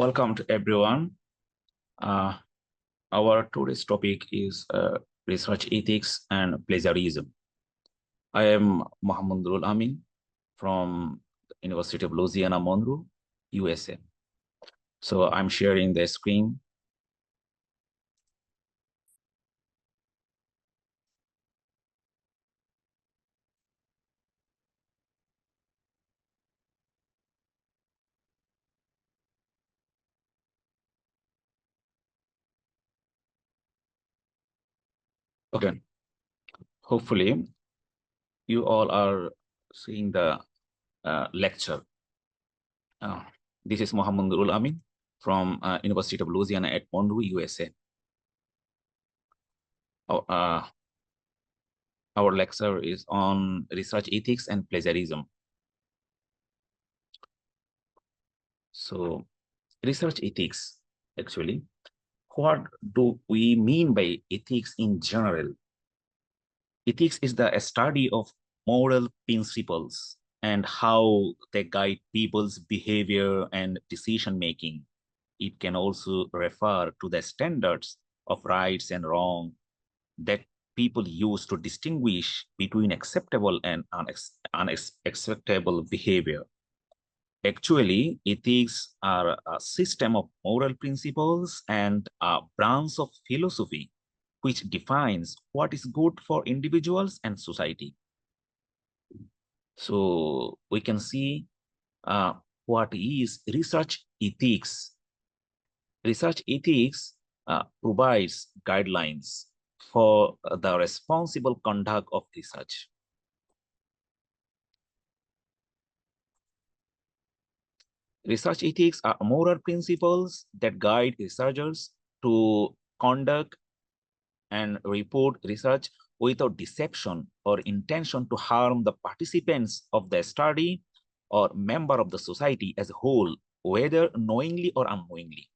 Welcome to everyone. Uh, our today's topic is research ethics and plagiarism. I am Mohammedul Amin from the University of Louisiana, Monroe, USA. So I'm sharing the screen. Okay, hopefully you all are seeing the lecture. Uh, this is Mohammedul Amin from University of Louisiana at Monroe, USA. Uh, our lecture is on research ethics and plagiarism. So research ethics, actually, what do we mean by ethics in general? Ethics is the study of moral principles and how they guide people's behavior and decision making. It can also refer to the standards of rights and wrong that people use to distinguish between acceptable and unacceptable behavior. Actually, ethics are a system of moral principles and a branch of philosophy which defines what is good for individuals and society. So we can see what is research ethics. Research ethics provides guidelines for the responsible conduct of research. Research ethics are moral principles that guide researchers to conduct and report research without deception or intention to harm the participants of the study or member of the society as a whole, whether knowingly or unknowingly.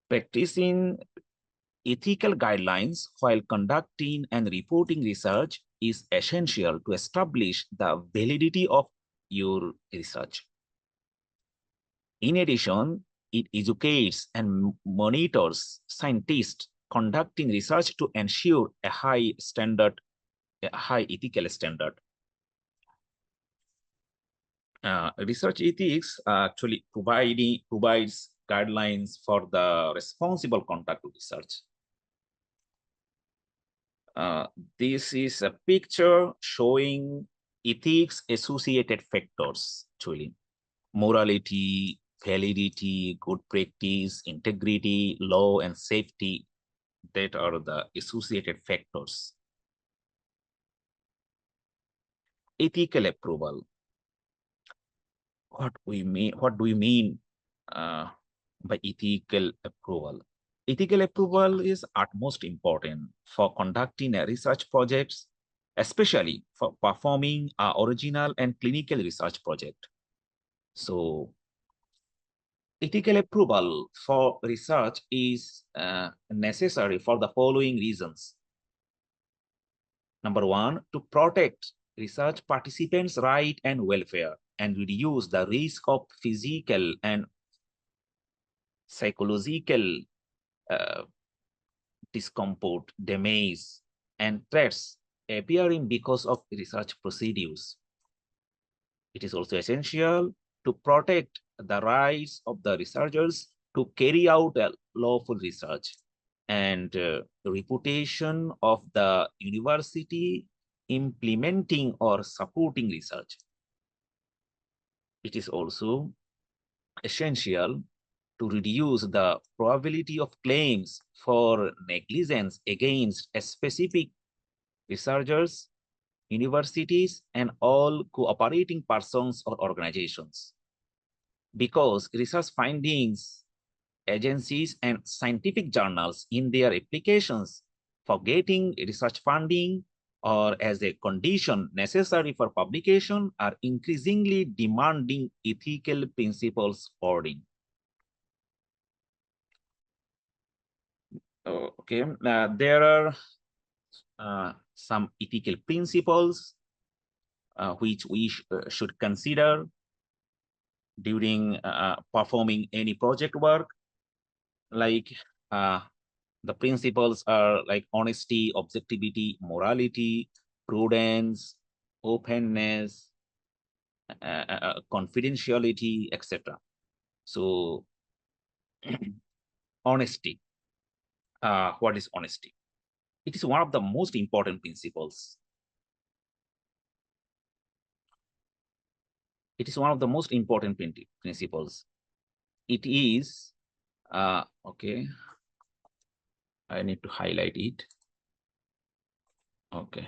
Practicing ethical guidelines while conducting and reporting research is essential to establish the validity of your research. In addition, it educates and monitors scientists conducting research to ensure a high ethical standard. Research ethics actually provides guidelines for the responsible conduct of research. This is a picture showing ethics associated factors, actually. Morality, validity, good practice, integrity, law, and safety, that are the associated factors. Ethical approval. What do we mean by ethical approval? Ethical approval is utmost important for conducting a research projects, especially for performing an original and clinical research project. So ethical approval for research is necessary for the following reasons. Number one, to protect research participants' right and welfare and reduce the risk of physical and psychological discomfort, damage, and threats appearing because of research procedures. It is also essential to protect the rights of the researchers to carry out a lawful research and the reputation of the university implementing or supporting research. It is also essential to reduce the probability of claims for negligence against a specific researchers, universities, and all cooperating persons or organizations. Because research findings, agencies, and scientific journals in their applications for getting research funding or as a condition necessary for publication are increasingly demanding ethical principles forwarding. Okay, there are some ethical principles which we should consider. during performing any project work. Like the principles are like honesty, objectivity, morality, prudence, openness, confidentiality, etc. So honesty. What is honesty? It is one of the most important principles. It is one of the most important principles. It is, okay, I need to highlight it. Okay.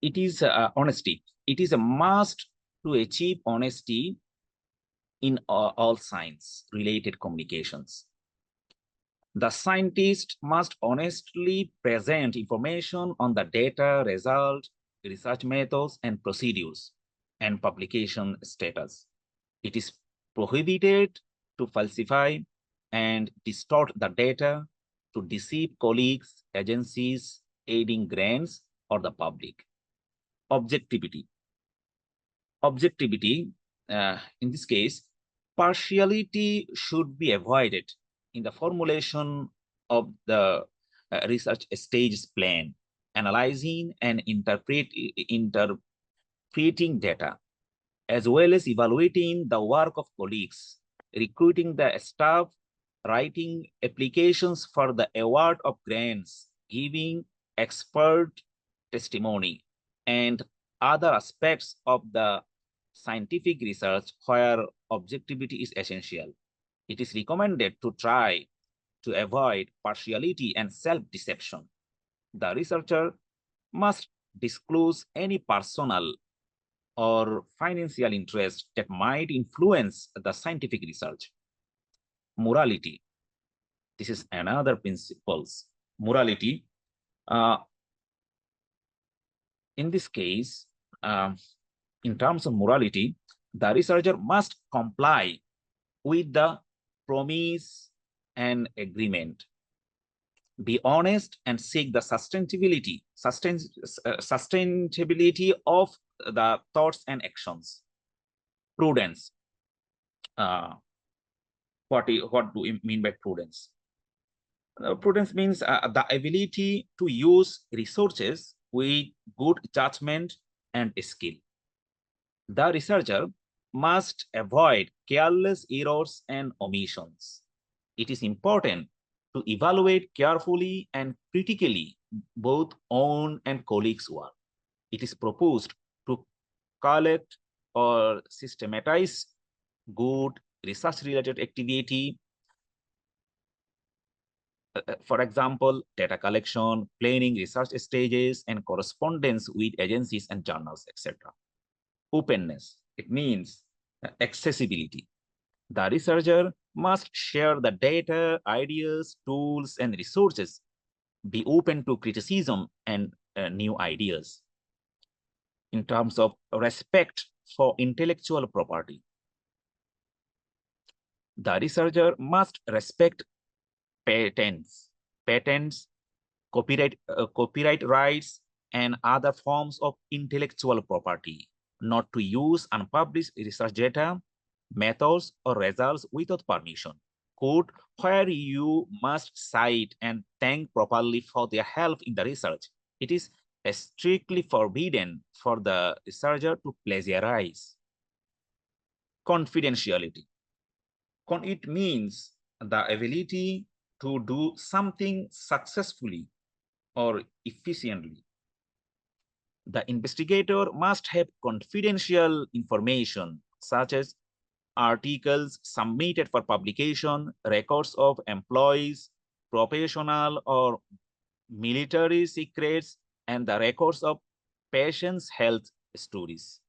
It is honesty. It is a must to achieve honesty in all science related communications. The scientist must honestly present information on the data, result, research methods, and procedures, and publication status. It is prohibited to falsify and distort the data, to deceive colleagues, agencies, aiding grants, or the public. Objectivity. Objectivity, in this case, partiality should be avoided in the formulation of the research stage plan, analyzing and interpreting data, as well as evaluating the work of colleagues, recruiting the staff, writing applications for the award of grants, giving expert testimony, and other aspects of the scientific research where objectivity is essential. It is recommended to try to avoid partiality and self-deception. The researcher must disclose any personal or financial interest that might influence the scientific research. Morality. This is another principles. Morality. In this case, in terms of morality, the researcher must comply with the promise and agreement. Be honest and seek the sustainability of the thoughts and actions. Prudence. What do we mean by prudence? Prudence means the ability to use resources with good judgment and skill. The researcher must avoid careless errors and omissions. It is important to evaluate carefully and critically both own and colleagues' work. It is proposed to collect or systematize good research-related activity. For example, data collection, planning research stages, and correspondence with agencies and journals, etc. Openness, it means accessibility. The researcher must share the data, ideas, tools, and resources, be open to criticism and new ideas. In terms of respect for intellectual property, the researcher must respect patents, copyright rights, and other forms of intellectual property, not to use unpublished research data, methods, or results without permission. Quote, where you must cite and thank properly for their help in the research. It is strictly forbidden for the researcher to plagiarize. Confidentiality. It means the ability to do something successfully or efficiently. The investigator must have confidential information, such as articles submitted for publication, records of employees, professional or military secrets, and the records of patients' health stories.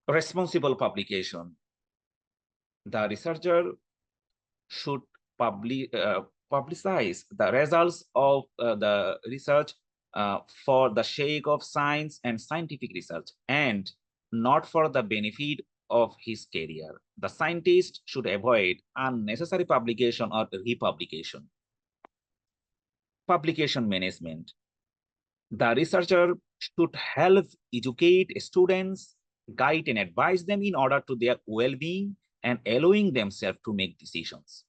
Responsible publication. The researcher should publicize the results of the research for the sake of science and scientific research, and not for the benefit of his career. The scientist should avoid unnecessary publication or republication. Publication management. The researcher should help educate students, guide and advise them in order to their well-being and allowing themselves to make decisions.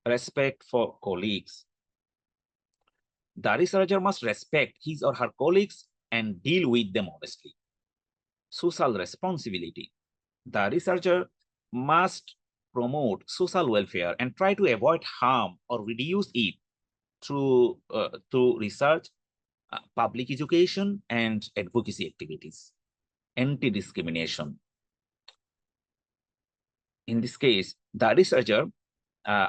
Respect for colleagues. The researcher must respect his or her colleagues and deal with them honestly. Social responsibility. The researcher must promote social welfare and try to avoid harm or reduce it through research, public education, and advocacy activities. Anti-discrimination. In this case, the researcher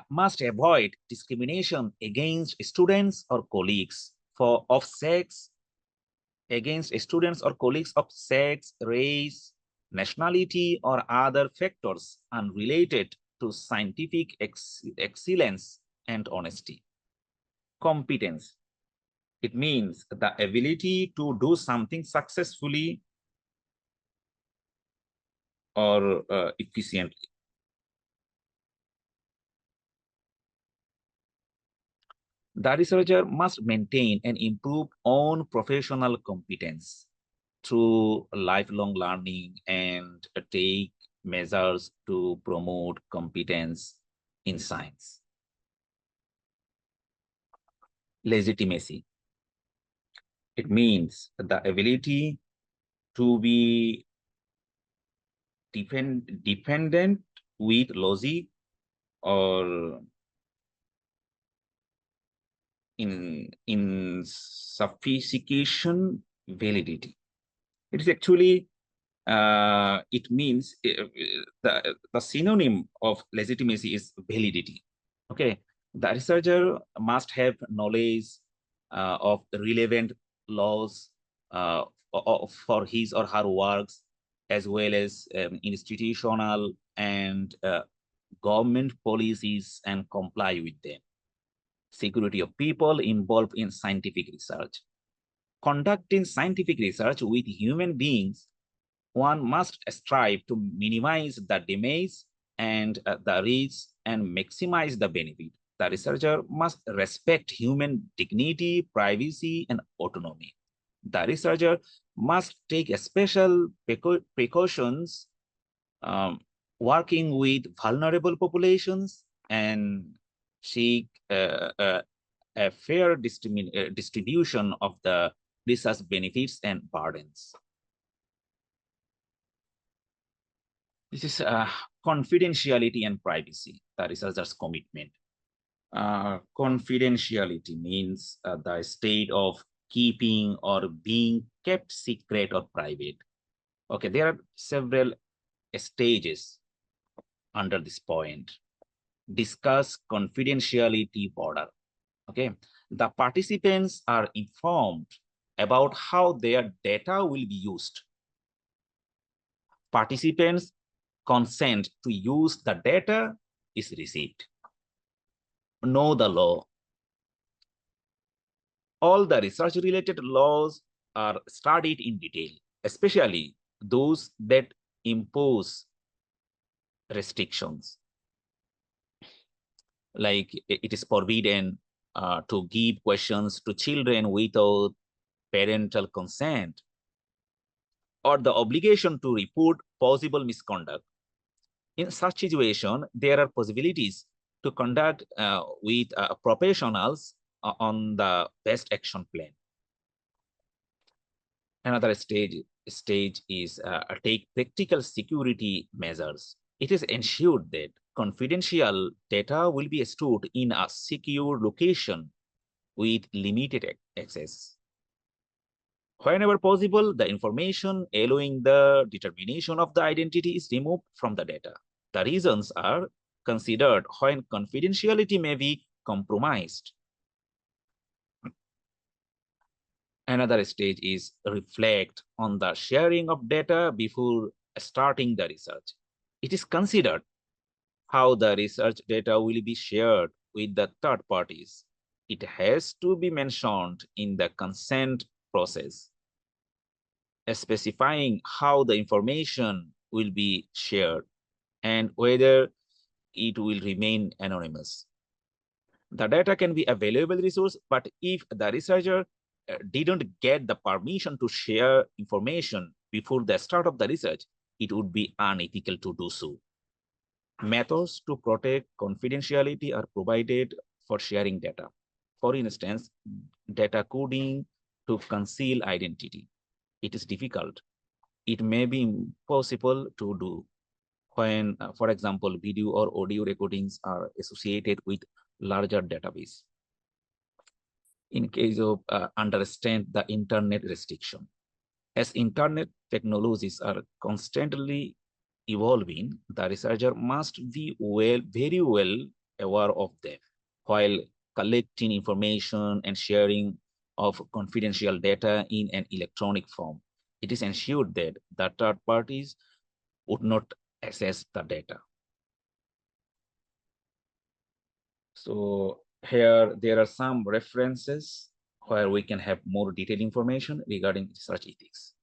must avoid discrimination against students or colleagues of sex, against students or colleagues of sex, race, nationality, or other factors unrelated to scientific excellence and honesty. Competence. It means the ability to do something successfully or efficiently. The researcher must maintain and improve own professional competence through lifelong learning and take measures to promote competence in science. Legitimacy. It means the ability to be dependent with logic or in sophistication validity. It is actually it means the synonym of legitimacy is validity. Okay, the researcher must have knowledge of relevant laws for his or her works, as well as institutional and government policies, and comply with them. Security of people involved in scientific research. Conducting scientific research with human beings, one must strive to minimize the damage and the risk and maximize the benefit. The researcher must respect human dignity, privacy, and autonomy. The researcher must take special precautions working with vulnerable populations and seek a fair distribution of the research benefits and burdens. This is confidentiality and privacy, the researcher's commitment. Confidentiality means the state of keeping or being kept secret or private. Okay, there are several stages under this point. Discuss confidentiality border. Okay, the participants are informed about how their data will be used. Participants' consent to use the data is received. Know the law. All the research-related laws are studied in detail, especially those that impose restrictions. Like it is forbidden to give questions to children without parental consent, or the obligation to report possible misconduct. In such situation, there are possibilities to conduct with professionals on the best action plan. Another stage is take practical security measures. It is ensured that confidential data will be stored in a secure location with limited access. Whenever possible, the information allowing the determination of the identity is removed from the data. The reasons are considered when confidentiality may be compromised. Another stage is reflect on the sharing of data before starting the research. It is considered how the research data will be shared with the third parties. It has to be mentioned in the consent process, specifying how the information will be shared and whether it will remain anonymous. The data can be a valuable resource, but if the researcher didn't get the permission to share information before the start of the research, it would be unethical to do so. Methods to protect confidentiality are provided for sharing data. For instance, data coding to conceal identity. It is difficult. It may be impossible to do when, for example, video or audio recordings are associated with larger database. In case of understand the internet restriction. As internet technologies are constantly evolving, the researcher must be very well aware of them while collecting information and sharing of confidential data in an electronic form. It is ensured that the third parties would not access the data. So here there are some references where we can have more detailed information regarding research ethics.